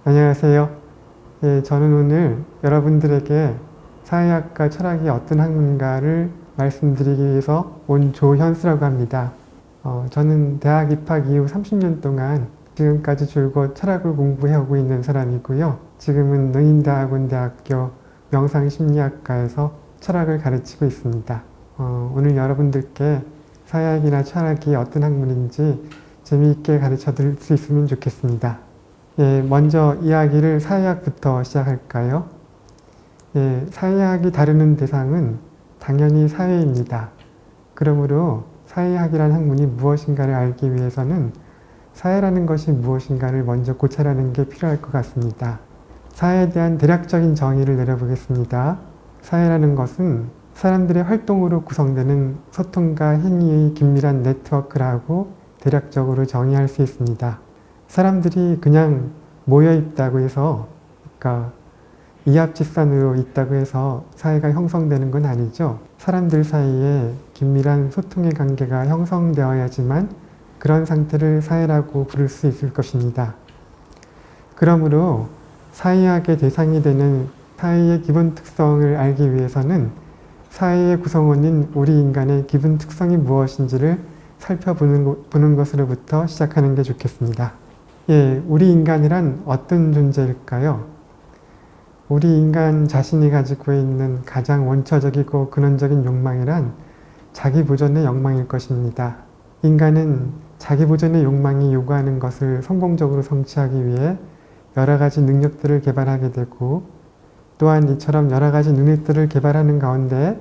안녕하세요. 예, 저는 오늘 여러분들에게 사회학과 철학이 어떤 학문가를 말씀드리기 위해서 온 조현수라고 합니다. 저는 대학 입학 이후 30년 동안 지금까지 줄곧 철학을 공부해오고 있는 사람이고요. 지금은 능인대학원대학교 명상심리학과에서 철학을 가르치고 있습니다. 오늘 여러분들께 사회학이나 철학이 어떤 학문인지 재미있게 가르쳐 드릴 수 있으면 좋겠습니다. 예, 먼저 이야기를 사회학부터 시작할까요? 예, 사회학이 다루는 대상은 당연히 사회입니다. 그러므로 사회학이라는 학문이 무엇인가를 알기 위해서는 사회라는 것이 무엇인가를 먼저 고찰하는 게 필요할 것 같습니다. 사회에 대한 대략적인 정의를 내려보겠습니다. 사회라는 것은 사람들의 활동으로 구성되는 소통과 행위의 긴밀한 네트워크라고 대략적으로 정의할 수 있습니다. 사람들이 그냥 모여 있다고 해서, 그러니까 이합집산으로 있다고 해서 사회가 형성되는 건 아니죠. 사람들 사이에 긴밀한 소통의 관계가 형성되어야지만 그런 상태를 사회라고 부를 수 있을 것입니다. 그러므로 사회학의 대상이 되는 사회의 기본 특성을 알기 위해서는 사회의 구성원인 우리 인간의 기본 특성이 무엇인지를 살펴보는 것으로부터 시작하는 게 좋겠습니다. 예, 우리 인간이란 어떤 존재일까요? 우리 인간 자신이 가지고 있는 가장 원초적이고 근원적인 욕망이란 자기보존의 욕망일 것입니다. 인간은 자기보존의 욕망이 요구하는 것을 성공적으로 성취하기 위해 여러 가지 능력들을 개발하게 되고, 또한 이처럼 여러 가지 능력들을 개발하는 가운데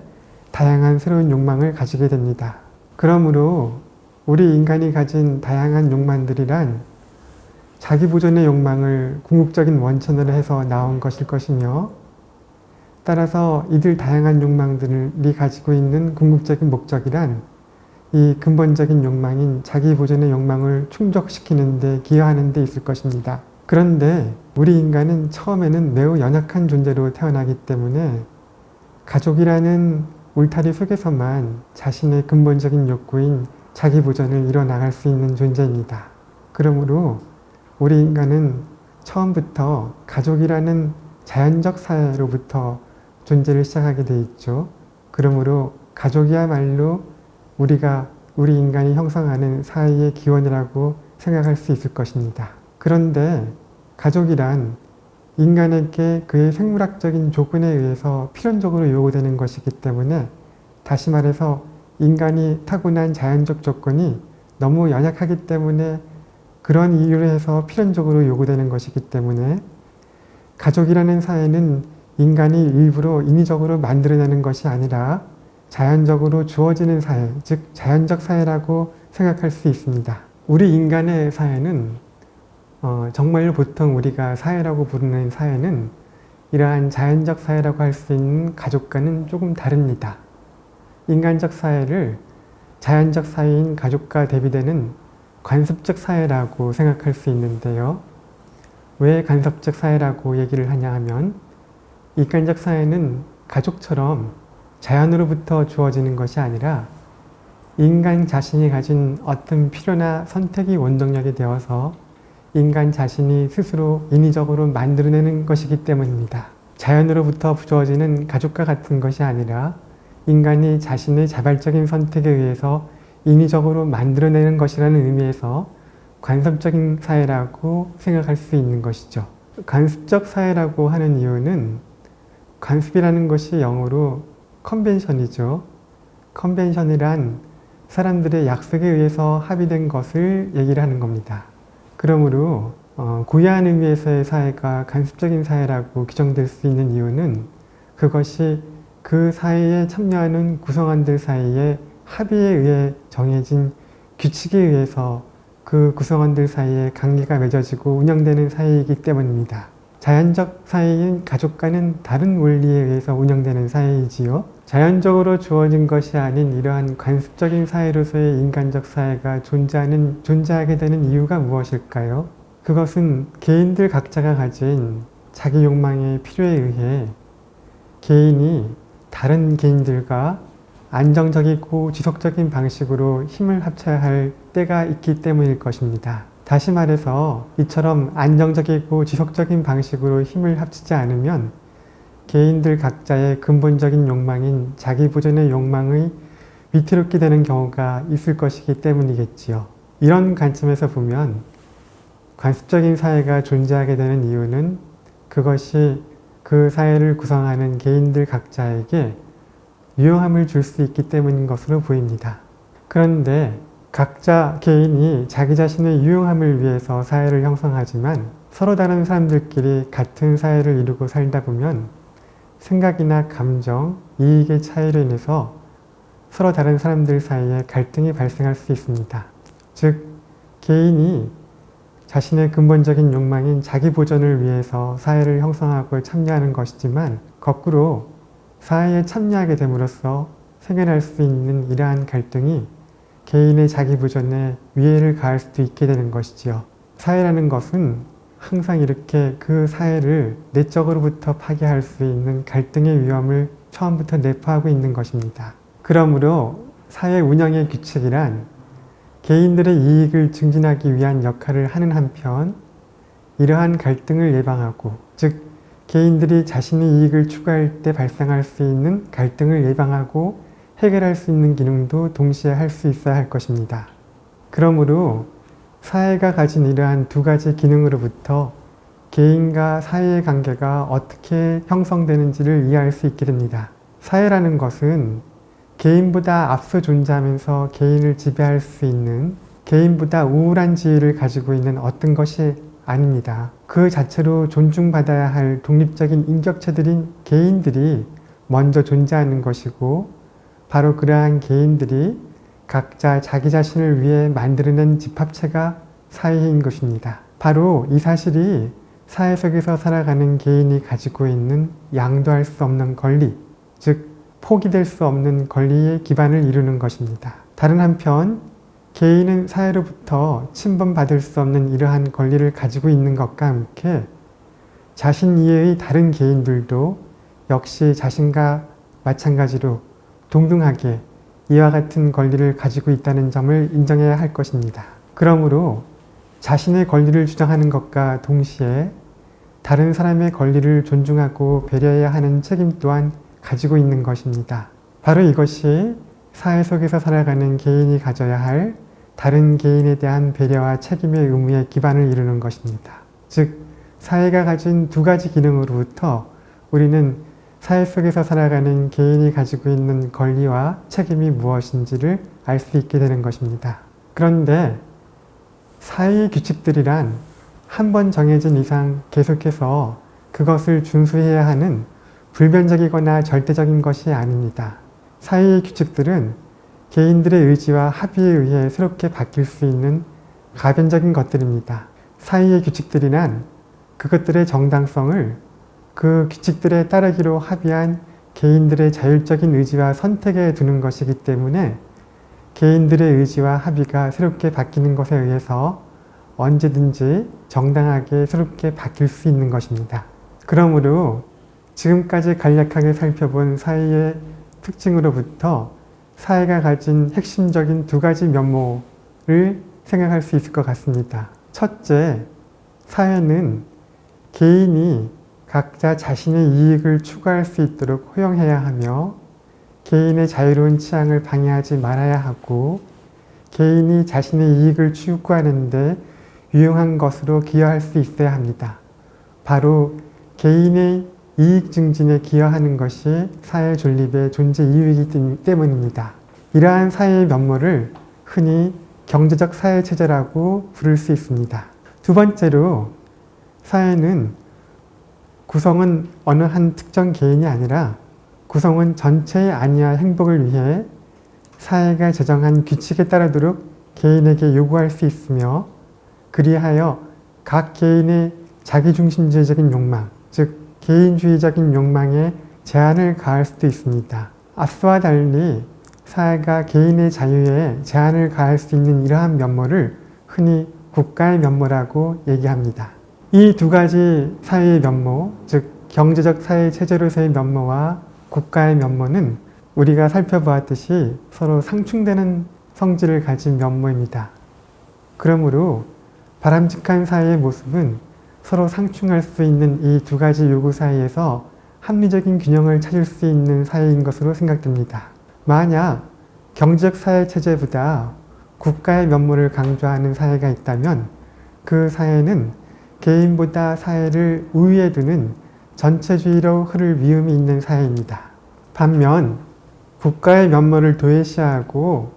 다양한 새로운 욕망을 가지게 됩니다. 그러므로 우리 인간이 가진 다양한 욕망들이란 자기보존의 욕망을 궁극적인 원천으로 해서 나온 것일 것이며, 따라서 이들 다양한 욕망들이 가지고 있는 궁극적인 목적이란 이 근본적인 욕망인 자기보존의 욕망을 충족시키는 데 기여하는 데 있을 것입니다. 그런데 우리 인간은 처음에는 매우 연약한 존재로 태어나기 때문에 가족이라는 울타리 속에서만 자신의 근본적인 욕구인 자기보존을 이뤄나갈 수 있는 존재입니다. 그러므로 우리 인간은 처음부터 가족이라는 자연적 사회로부터 존재를 시작하게 돼 있죠. 그러므로 가족이야말로 우리 인간이 형성하는 사회의 기원이라고 생각할 수 있을 것입니다. 그런데 가족이란 인간에게 그의 생물학적인 조건에 의해서 필연적으로 요구되는 것이기 때문에, 다시 말해서 인간이 타고난 자연적 조건이 너무 연약하기 때문에 그런 이유로 해서 필연적으로 요구되는 것이기 때문에 가족이라는 사회는 인간이 일부러 인위적으로 만들어내는 것이 아니라 자연적으로 주어지는 사회, 즉 자연적 사회라고 생각할 수 있습니다. 우리 인간의 사회는 정말로 보통 우리가 사회라고 부르는 사회는 이러한 자연적 사회라고 할 수 있는 가족과는 조금 다릅니다. 인간적 사회를 자연적 사회인 가족과 대비되는 관습적 사회라고 생각할 수 있는데요. 왜 간섭적 사회라고 얘기를 하냐 하면, 인간적 사회는 가족처럼 자연으로부터 주어지는 것이 아니라 인간 자신이 가진 어떤 필요나 선택이 원동력이 되어서 인간 자신이 스스로 인위적으로 만들어내는 것이기 때문입니다. 자연으로부터 주어지는 가족과 같은 것이 아니라 인간이 자신의 자발적인 선택에 의해서 인위적으로 만들어내는 것이라는 의미에서 관습적인 사회라고 생각할 수 있는 것이죠. 관습적 사회라고 하는 이유는, 관습이라는 것이 영어로 컨벤션이죠. 컨벤션이란 사람들의 약속에 의해서 합의된 것을 얘기를 하는 겁니다. 그러므로 고유한 의미에서의 사회가 관습적인 사회라고 규정될 수 있는 이유는, 그것이 그 사회에 참여하는 구성원들 사이에 합의에 의해 정해진 규칙에 의해서 그 구성원들 사이에 관계가 맺어지고 운영되는 사회이기 때문입니다. 자연적 사회인 가족과는 다른 원리에 의해서 운영되는 사회이지요. 자연적으로 주어진 것이 아닌 이러한 관습적인 사회로서의 인간적 사회가 존재하게 되는 이유가 무엇일까요? 그것은 개인들 각자가 가진 자기 욕망의 필요에 의해 개인이 다른 개인들과 안정적이고 지속적인 방식으로 힘을 합쳐야 할 때가 있기 때문일 것입니다. 다시 말해서 이처럼 안정적이고 지속적인 방식으로 힘을 합치지 않으면 개인들 각자의 근본적인 욕망인 자기 보존의 욕망의 위태롭게 되는 경우가 있을 것이기 때문이겠지요. 이런 관점에서 보면 관습적인 사회가 존재하게 되는 이유는 그것이 그 사회를 구성하는 개인들 각자에게 유용함을 줄 수 있기 때문인 것으로 보입니다. 그런데 각자 개인이 자기 자신의 유용함을 위해서 사회를 형성하지만 서로 다른 사람들끼리 같은 사회를 이루고 살다 보면 생각이나 감정, 이익의 차이로 인해서 서로 다른 사람들 사이에 갈등이 발생할 수 있습니다. 즉, 개인이 자신의 근본적인 욕망인 자기 보존을 위해서 사회를 형성하고 참여하는 것이지만 거꾸로 사회에 참여하게 됨으로써 생겨날 수 있는 이러한 갈등이 개인의 자기 보존에 위해를 가할 수도 있게 되는 것이지요. 사회라는 것은 항상 이렇게 그 사회를 내적으로부터 파괴할 수 있는 갈등의 위험을 처음부터 내포하고 있는 것입니다. 그러므로 사회 운영의 규칙이란 개인들의 이익을 증진하기 위한 역할을 하는 한편 이러한 갈등을 예방하고, 즉 개인들이 자신의 이익을 추구할 때 발생할 수 있는 갈등을 예방하고 해결할 수 있는 기능도 동시에 할 수 있어야 할 것입니다. 그러므로 사회가 가진 이러한 두 가지 기능으로부터 개인과 사회의 관계가 어떻게 형성되는지를 이해할 수 있게 됩니다. 사회라는 것은 개인보다 앞서 존재하면서 개인을 지배할 수 있는, 개인보다 우월한 지위를 가지고 있는 어떤 것이 아닙니다. 그 자체로 존중받아야 할 독립적인 인격체들인 개인들이 먼저 존재하는 것이고, 바로 그러한 개인들이 각자 자기 자신을 위해 만들어낸 집합체가 사회인 것입니다. 바로 이 사실이 사회 속에서 살아가는 개인이 가지고 있는 양도할 수 없는 권리, 즉 포기될 수 없는 권리의 기반을 이루는 것입니다. 다른 한편 개인은 사회로부터 침범받을 수 없는 이러한 권리를 가지고 있는 것과 함께 자신 이외의 다른 개인들도 역시 자신과 마찬가지로 동등하게 이와 같은 권리를 가지고 있다는 점을 인정해야 할 것입니다. 그러므로 자신의 권리를 주장하는 것과 동시에 다른 사람의 권리를 존중하고 배려해야 하는 책임 또한 가지고 있는 것입니다. 바로 이것이 사회 속에서 살아가는 개인이 가져야 할 다른 개인에 대한 배려와 책임의 의무의 기반을 이루는 것입니다. 즉, 사회가 가진 두 가지 기능으로부터 우리는 사회 속에서 살아가는 개인이 가지고 있는 권리와 책임이 무엇인지를 알 수 있게 되는 것입니다. 그런데 사회의 규칙들이란 한 번 정해진 이상 계속해서 그것을 준수해야 하는 불변적이거나 절대적인 것이 아닙니다. 사회의 규칙들은 개인들의 의지와 합의에 의해 새롭게 바뀔 수 있는 가변적인 것들입니다. 사회의 규칙들이란 그것들의 정당성을 그 규칙들에 따르기로 합의한 개인들의 자율적인 의지와 선택에 두는 것이기 때문에 개인들의 의지와 합의가 새롭게 바뀌는 것에 의해서 언제든지 정당하게 새롭게 바뀔 수 있는 것입니다. 그러므로 지금까지 간략하게 살펴본 사회의 특징으로부터 사회가 가진 핵심적인 두 가지 면모를 생각할 수 있을 것 같습니다. 첫째, 사회는 개인이 각자 자신의 이익을 추구할 수 있도록 허용해야 하며 개인의 자유로운 취향을 방해하지 말아야 하고 개인이 자신의 이익을 추구하는 데 유용한 것으로 기여할 수 있어야 합니다. 바로 개인의 이익 증진에 기여하는 것이 사회 존립의 존재 이유이기 때문입니다. 이러한 사회의 면모를 흔히 경제적 사회체제라고 부를 수 있습니다. 두 번째로, 사회는 구성은 어느 한 특정 개인이 아니라 구성은 전체의 안위와 행복을 위해 사회가 제정한 규칙에 따르도록 개인에게 요구할 수 있으며, 그리하여 각 개인의 자기중심주의적인 욕망, 즉 개인주의적인 욕망에 제한을 가할 수도 있습니다. 앞서와 달리 사회가 개인의 자유에 제한을 가할 수 있는 이러한 면모를 흔히 국가의 면모라고 얘기합니다. 이 두 가지 사회의 면모, 즉 경제적 사회 체제로서의 면모와 국가의 면모는 우리가 살펴보았듯이 서로 상충되는 성질을 가진 면모입니다. 그러므로 바람직한 사회의 모습은 서로 상충할 수 있는 이 두 가지 요구 사이에서 합리적인 균형을 찾을 수 있는 사회인 것으로 생각됩니다. 만약 경제적 사회 체제보다 국가의 면모를 강조하는 사회가 있다면 그 사회는 개인보다 사회를 우위에 두는 전체주의로 흐를 위험이 있는 사회입니다. 반면 국가의 면모를 도외시하고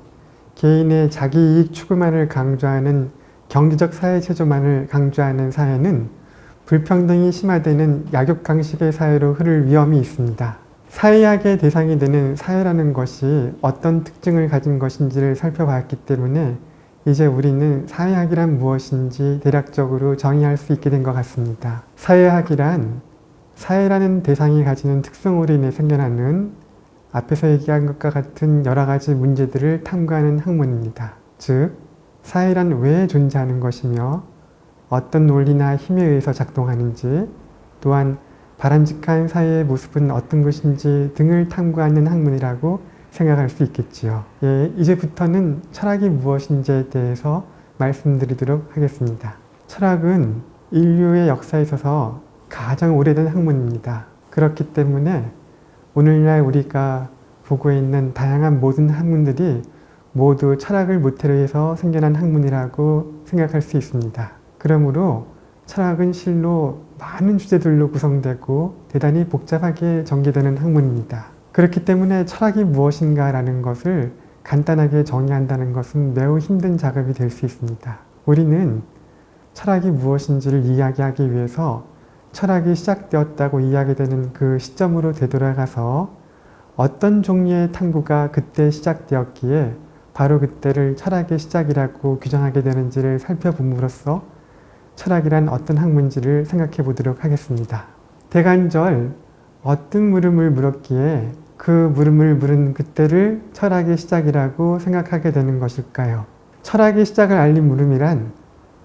개인의 자기이익 추구만을 강조하는 경제적 사회 체조만을 강조하는 사회는 불평등이 심화되는 약육강식의 사회로 흐를 위험이 있습니다. 사회학의 대상이 되는 사회라는 것이 어떤 특징을 가진 것인지를 살펴봤기 때문에 이제 우리는 사회학이란 무엇인지 대략적으로 정의할 수 있게 된 것 같습니다. 사회학이란 사회라는 대상이 가지는 특성으로 인해 생겨나는 앞에서 얘기한 것과 같은 여러 가지 문제들을 탐구하는 학문입니다. 즉, 사회란 왜 존재하는 것이며 어떤 논리나 힘에 의해서 작동하는지, 또한 바람직한 사회의 모습은 어떤 것인지 등을 탐구하는 학문이라고 생각할 수 있겠지요. 예, 이제부터는 철학이 무엇인지에 대해서 말씀드리도록 하겠습니다. 철학은 인류의 역사에 있어서 가장 오래된 학문입니다. 그렇기 때문에 오늘날 우리가 보고 있는 다양한 모든 학문들이 모두 철학을 모태로 해서 생겨난 학문이라고 생각할 수 있습니다. 그러므로 철학은 실로 많은 주제들로 구성되고 대단히 복잡하게 전개되는 학문입니다. 그렇기 때문에 철학이 무엇인가라는 것을 간단하게 정의한다는 것은 매우 힘든 작업이 될 수 있습니다. 우리는 철학이 무엇인지를 이야기하기 위해서 철학이 시작되었다고 이야기되는 그 시점으로 되돌아가서 어떤 종류의 탐구가 그때 시작되었기에 바로 그때를 철학의 시작이라고 규정하게 되는지를 살펴봄으로써 철학이란 어떤 학문인지를 생각해 보도록 하겠습니다. 대간절 어떤 물음을 물었기에 그 물음을 물은 그때를 철학의 시작이라고 생각하게 되는 것일까요? 철학의 시작을 알린 물음이란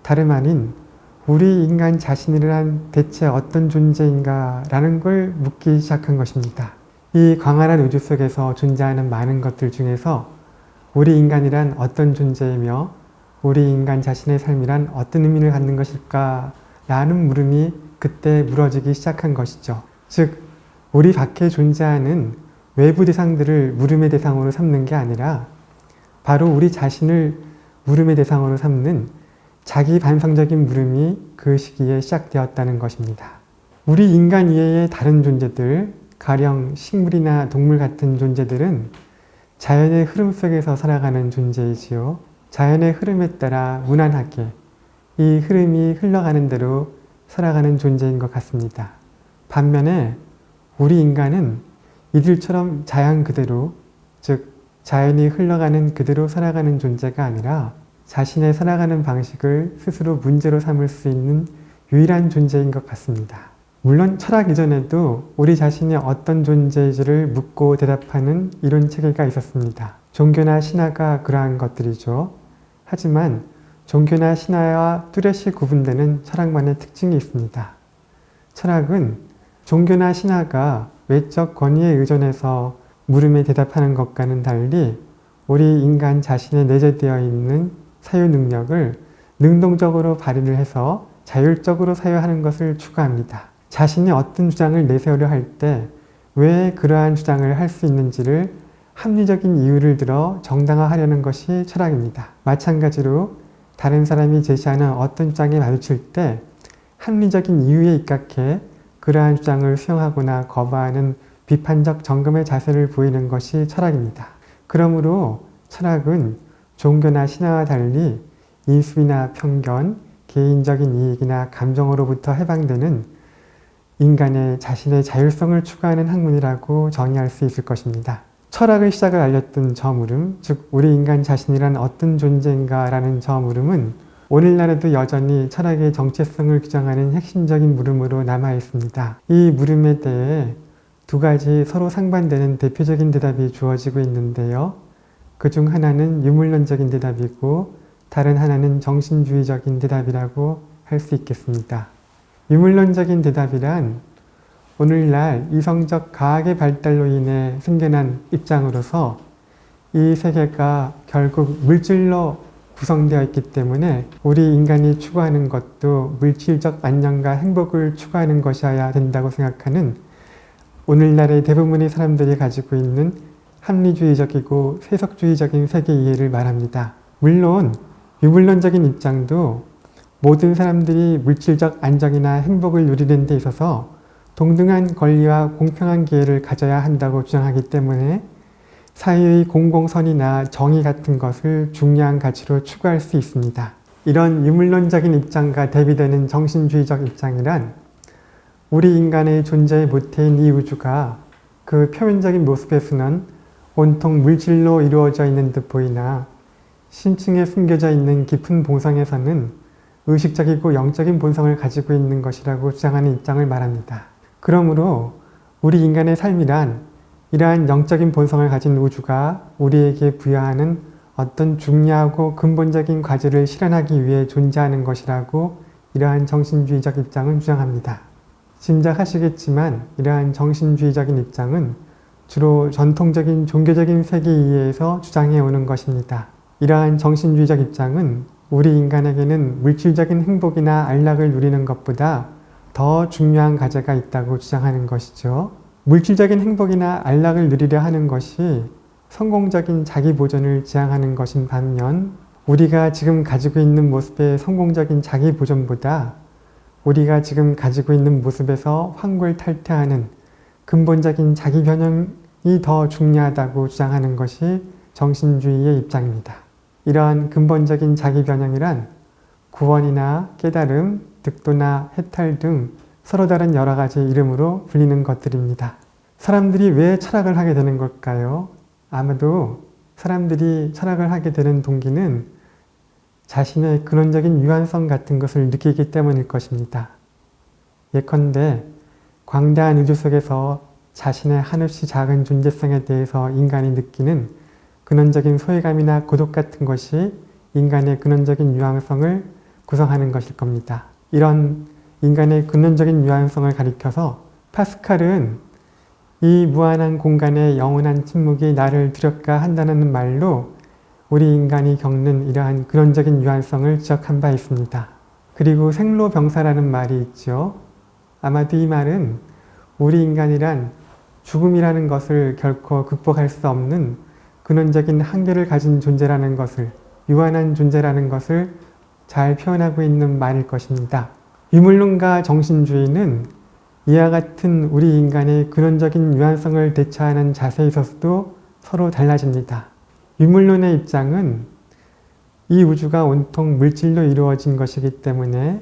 다름 아닌 우리 인간 자신이란 대체 어떤 존재인가 라는 걸 묻기 시작한 것입니다. 이 광활한 우주 속에서 존재하는 많은 것들 중에서 우리 인간이란 어떤 존재이며 우리 인간 자신의 삶이란 어떤 의미를 갖는 것일까 라는 물음이 그때 물어지기 시작한 것이죠. 즉, 우리 밖에 존재하는 외부 대상들을 물음의 대상으로 삼는 게 아니라 바로 우리 자신을 물음의 대상으로 삼는 자기 반성적인 물음이 그 시기에 시작되었다는 것입니다. 우리 인간 이외의 다른 존재들, 가령 식물이나 동물 같은 존재들은 자연의 흐름 속에서 살아가는 존재이지요. 자연의 흐름에 따라 무난하게 이 흐름이 흘러가는 대로 살아가는 존재인 것 같습니다. 반면에 우리 인간은 이들처럼 자연 그대로, 즉 자연이 흘러가는 그대로 살아가는 존재가 아니라 자신의 살아가는 방식을 스스로 문제로 삼을 수 있는 유일한 존재인 것 같습니다. 물론 철학 이전에도 우리 자신이 어떤 존재인지를 묻고 대답하는 이론 체계가 있었습니다. 종교나 신화가 그러한 것들이죠. 하지만 종교나 신화와 뚜렷이 구분되는 철학만의 특징이 있습니다. 철학은 종교나 신화가 외적 권위에 의존해서 물음에 대답하는 것과는 달리 우리 인간 자신에 내재되어 있는 사유 능력을 능동적으로 발휘를 해서 자율적으로 사유하는 것을 추구합니다. 자신이 어떤 주장을 내세우려 할 때 왜 그러한 주장을 할 수 있는지를 합리적인 이유를 들어 정당화하려는 것이 철학입니다. 마찬가지로 다른 사람이 제시하는 어떤 주장에 마주칠 때 합리적인 이유에 입각해 그러한 주장을 수용하거나 거부하는 비판적 점검의 자세를 보이는 것이 철학입니다. 그러므로 철학은 종교나 신화와 달리 이수나 편견, 개인적인 이익이나 감정으로부터 해방되는 인간의 자신의 자율성을 추구하는 학문이라고 정의할 수 있을 것입니다. 철학의 시작을 알렸던 저 물음, 즉 우리 인간 자신이란 어떤 존재인가 라는 저 물음은 오늘날에도 여전히 철학의 정체성을 규정하는 핵심적인 물음으로 남아 있습니다. 이 물음에 대해 두 가지 서로 상반되는 대표적인 대답이 주어지고 있는데요. 그중 하나는 유물론적인 대답이고 다른 하나는 정신주의적인 대답이라고 할 수 있겠습니다. 유물론적인 대답이란 오늘날 이성적 과학의 발달로 인해 생겨난 입장으로서 이 세계가 결국 물질로 구성되어 있기 때문에 우리 인간이 추구하는 것도 물질적 안녕과 행복을 추구하는 것이어야 된다고 생각하는 오늘날의 대부분의 사람들이 가지고 있는 합리주의적이고 세속주의적인 세계 이해를 말합니다. 물론 유물론적인 입장도 모든 사람들이 물질적 안정이나 행복을 누리는 데 있어서 동등한 권리와 공평한 기회를 가져야 한다고 주장하기 때문에 사회의 공공선이나 정의 같은 것을 중요한 가치로 추구할 수 있습니다. 이런 유물론적인 입장과 대비되는 정신주의적 입장이란 우리 인간의 존재의 모태인 이 우주가 그 표면적인 모습에서는 온통 물질로 이루어져 있는 듯 보이나 심층에 숨겨져 있는 깊은 본성에서는 의식적이고 영적인 본성을 가지고 있는 것이라고 주장하는 입장을 말합니다. 그러므로 우리 인간의 삶이란 이러한 영적인 본성을 가진 우주가 우리에게 부여하는 어떤 중요하고 근본적인 과제를 실현하기 위해 존재하는 것이라고 이러한 정신주의적 입장은 주장합니다. 짐작하시겠지만 이러한 정신주의적인 입장은 주로 전통적인 종교적인 세계 이해에서 주장해 오는 것입니다. 이러한 정신주의적 입장은 우리 인간에게는 물질적인 행복이나 안락을 누리는 것보다 더 중요한 과제가 있다고 주장하는 것이죠. 물질적인 행복이나 안락을 누리려 하는 것이 성공적인 자기보존을 지향하는 것인 반면 우리가 지금 가지고 있는 모습의 성공적인 자기보존보다 우리가 지금 가지고 있는 모습에서 환골탈퇴하는 근본적인 자기변형이 더 중요하다고 주장하는 것이 정신주의의 입장입니다. 이러한 근본적인 자기변형이란 구원이나 깨달음, 득도나 해탈 등 서로 다른 여러 가지 이름으로 불리는 것들입니다. 사람들이 왜 철학을 하게 되는 걸까요? 아마도 사람들이 철학을 하게 되는 동기는 자신의 근원적인 유한성 같은 것을 느끼기 때문일 것입니다. 예컨대 광대한 우주 속에서 자신의 한없이 작은 존재성에 대해서 인간이 느끼는 근원적인 소외감이나 고독 같은 것이 인간의 근원적인 유한성을 구성하는 것일 겁니다. 이런 인간의 근원적인 유한성을 가리켜서 파스칼은 이 무한한 공간의 영원한 침묵이 나를 두렵게 한다는 말로 우리 인간이 겪는 이러한 근원적인 유한성을 지적한 바 있습니다. 그리고 생로병사라는 말이 있죠. 아마도 이 말은 우리 인간이란 죽음이라는 것을 결코 극복할 수 없는 근원적인 한계를 가진 존재라는 것을, 유한한 존재라는 것을 잘 표현하고 있는 말일 것입니다. 유물론과 정신주의는 이와 같은 우리 인간의 근원적인 유한성을 대처하는 자세에 있어서도 서로 달라집니다. 유물론의 입장은 이 우주가 온통 물질로 이루어진 것이기 때문에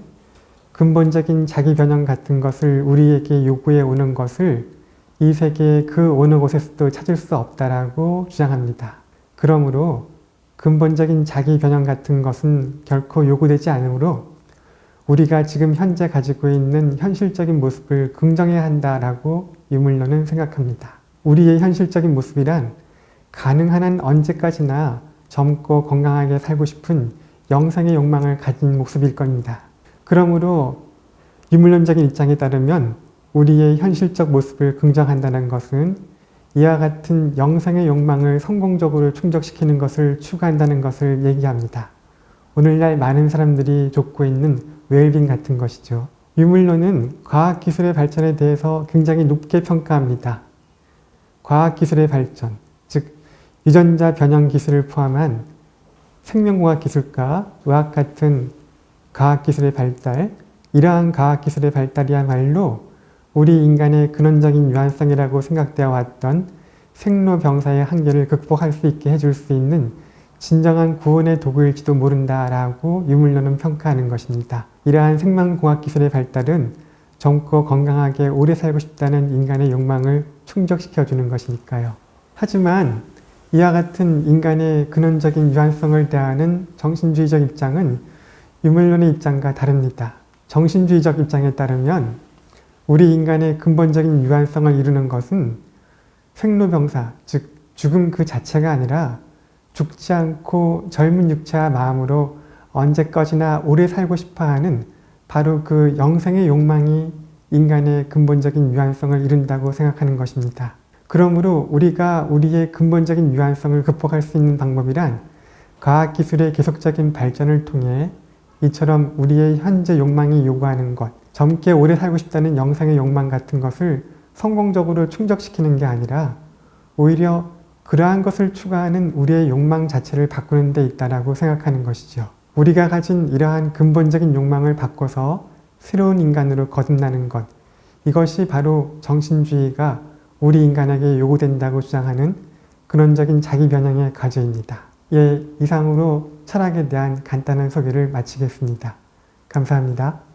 근본적인 자기 변형 같은 것을 우리에게 요구해 오는 것을 이 세계의 그 어느 곳에서도 찾을 수 없다라고 주장합니다. 그러므로 근본적인 자기 변형 같은 것은 결코 요구되지 않으므로 우리가 지금 현재 가지고 있는 현실적인 모습을 긍정해야 한다라고 유물론은 생각합니다. 우리의 현실적인 모습이란 가능한 한 언제까지나 젊고 건강하게 살고 싶은 영생의 욕망을 가진 모습일 겁니다. 그러므로 유물론적인 입장에 따르면 우리의 현실적 모습을 긍정한다는 것은 이와 같은 영생의 욕망을 성공적으로 충족시키는 것을 추구한다는 것을 얘기합니다. 오늘날 많은 사람들이 좇고 있는 웰빙 같은 것이죠. 유물론은 과학기술의 발전에 대해서 굉장히 높게 평가합니다. 과학기술의 발전, 즉 유전자 변형 기술을 포함한 생명공학 기술과 의학 같은 과학기술의 발달, 이러한 과학기술의 발달이야말로 우리 인간의 근원적인 유한성이라고 생각되어 왔던 생로병사의 한계를 극복할 수 있게 해줄 수 있는 진정한 구원의 도구일지도 모른다라고 유물론은 평가하는 것입니다. 이러한 생명공학 기술의 발달은 젊고 건강하게 오래 살고 싶다는 인간의 욕망을 충족시켜주는 것이니까요. 하지만 이와 같은 인간의 근원적인 유한성을 대하는 정신주의적 입장은 유물론의 입장과 다릅니다. 정신주의적 입장에 따르면 우리 인간의 근본적인 유한성을 이루는 것은 생로병사, 즉 죽음 그 자체가 아니라 죽지 않고 젊은 육체와 마음으로 언제까지나 오래 살고 싶어하는 바로 그 영생의 욕망이 인간의 근본적인 유한성을 이룬다고 생각하는 것입니다. 그러므로 우리가 우리의 근본적인 유한성을 극복할 수 있는 방법이란 과학기술의 계속적인 발전을 통해 이처럼 우리의 현재 욕망이 요구하는 것, 젊게 오래 살고 싶다는 영상의 욕망 같은 것을 성공적으로 충족시키는 게 아니라 오히려 그러한 것을 추구하는 우리의 욕망 자체를 바꾸는 데 있다라고 생각하는 것이죠. 우리가 가진 이러한 근본적인 욕망을 바꿔서 새로운 인간으로 거듭나는 것, 이것이 바로 정신주의가 우리 인간에게 요구된다고 주장하는 근원적인 자기 변형의 과제입니다. 예, 이상으로 철학에 대한 간단한 소개를 마치겠습니다. 감사합니다.